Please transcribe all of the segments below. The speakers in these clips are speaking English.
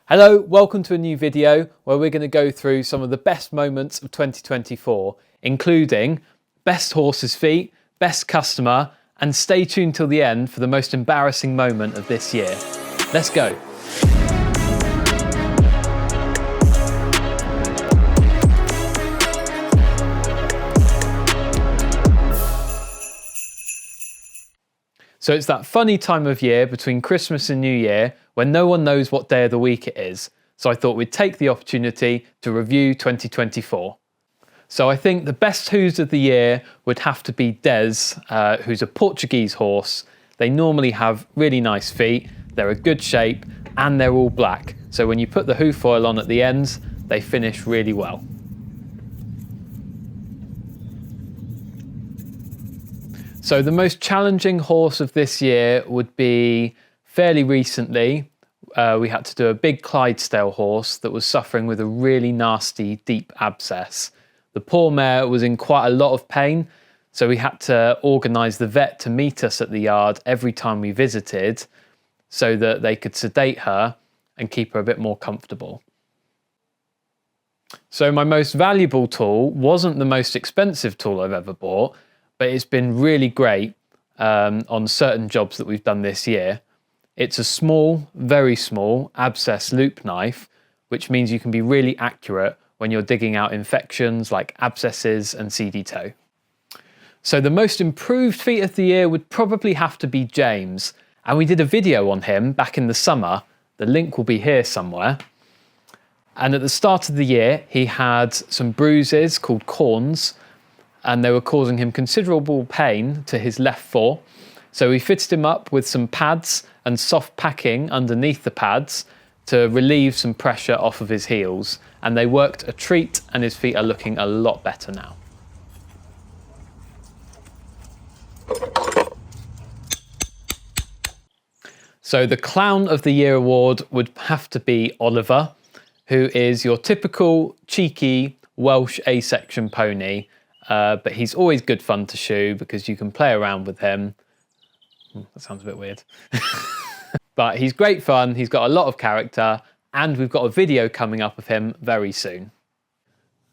Hello, welcome to a new video where we're going to go through some of the best moments of 2024, including best horse's feet, best customer, and stay tuned till the end for the most embarrassing moment of this year. Let's go. So it's that funny time of year between Christmas and New Year when no one knows what day of the week it is. So I thought we'd take the opportunity to review 2024. So I think the best hooves of the year would have to be Des, who's a Portuguese horse. They normally have really nice feet, they're a good shape, and they're all black. So when you put the hoof foil on at the ends, they finish really well. So the most challenging horse of this year would be fairly recently. We had to do a big Clydesdale horse that was suffering with a really nasty deep abscess. The poor mare was in quite a lot of pain, so we had to organise the vet to meet us at the yard every time we visited so that they could sedate her and keep her a bit more comfortable. So my most valuable tool wasn't the most expensive tool I've ever bought, but it's been really great on certain jobs that we've done this year. It's a small, very small abscess loop knife, which means you can be really accurate when you're digging out infections like abscesses and seedy toe. So the most improved feat of the year would probably have to be James, and we did a video on him back in the summer. The link will be here somewhere. And at the start of the year, he had some bruises called corns, and they were causing him considerable pain to his left fore. So we fitted him up with some pads and soft packing underneath the pads to relieve some pressure off of his heels. And they worked a treat, and his feet are looking a lot better now. So the Clown of the Year award would have to be Oliver, who is your typical cheeky Welsh A-section pony. But he's always good fun to shoe because you can play around with him. That sounds a bit weird. But he's great fun, he's got a lot of character, and we've got a video coming up of him very soon.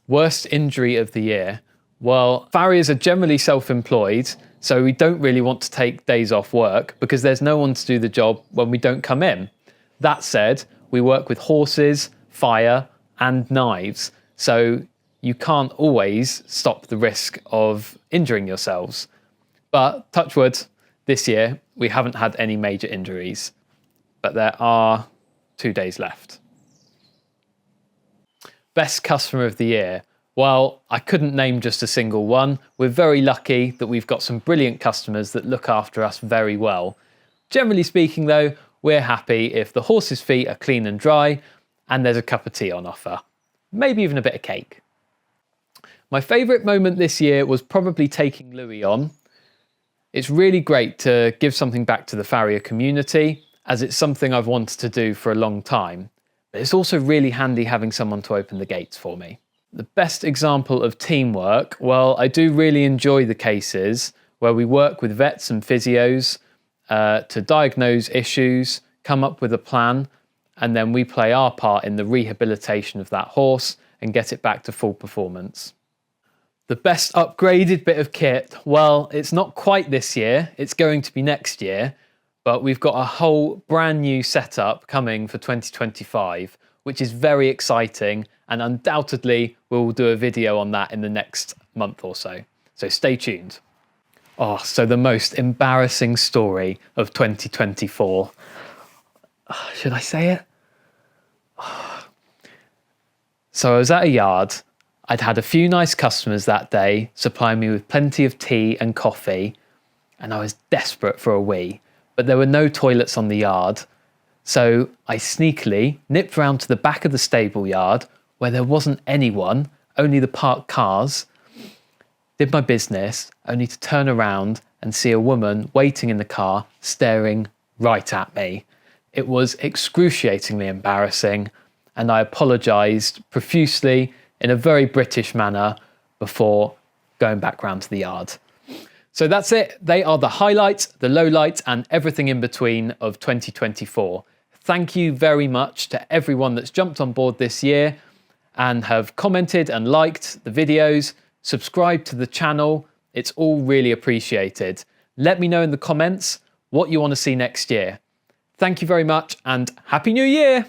Worst injury of the year. Well, farriers are generally self-employed, so we don't really want to take days off work because there's no one to do the job when we don't come in. That said, we work with horses, fire, and knives, so you can't always stop the risk of injuring yourselves. But touch wood, this year we haven't had any major injuries, but there are 2 days left. Best customer of the year. Well, I couldn't name just a single one. We're very lucky that we've got some brilliant customers that look after us very well. Generally speaking though, we're happy if the horse's feet are clean and dry and there's a cup of tea on offer. Maybe even a bit of cake. My favourite moment this year was probably taking Louis on. It's really great to give something back to the farrier community, as it's something I've wanted to do for a long time. But it's also really handy having someone to open the gates for me. The best example of teamwork, well, I do really enjoy the cases where we work with vets and physios to diagnose issues, come up with a plan, and then we play our part in the rehabilitation of that horse and get it back to full performance. The best upgraded bit of kit, well, it's not quite this year, it's going to be next year, but we've got a whole brand new setup coming for 2025, which is very exciting, and undoubtedly we'll do a video on that in the next month or so. So stay tuned. Oh, so the most embarrassing story of 2024. Should I say it? So I was at a yard. I'd had a few nice customers that day, supplying me with plenty of tea and coffee, and I was desperate for a wee, but there were no toilets on the yard. So I sneakily nipped round to the back of the stable yard where there wasn't anyone, only the parked cars, did my business, only to turn around and see a woman waiting in the car, staring right at me. It was excruciatingly embarrassing, and I apologised profusely in a very British manner before going back round to the yard. So that's it. They are the highlights, the lowlights, and everything in between of 2024. Thank you very much to everyone that's jumped on board this year and have commented and liked the videos, subscribed to the channel. It's all really appreciated. Let me know in the comments what you want to see next year. Thank you very much and Happy New Year!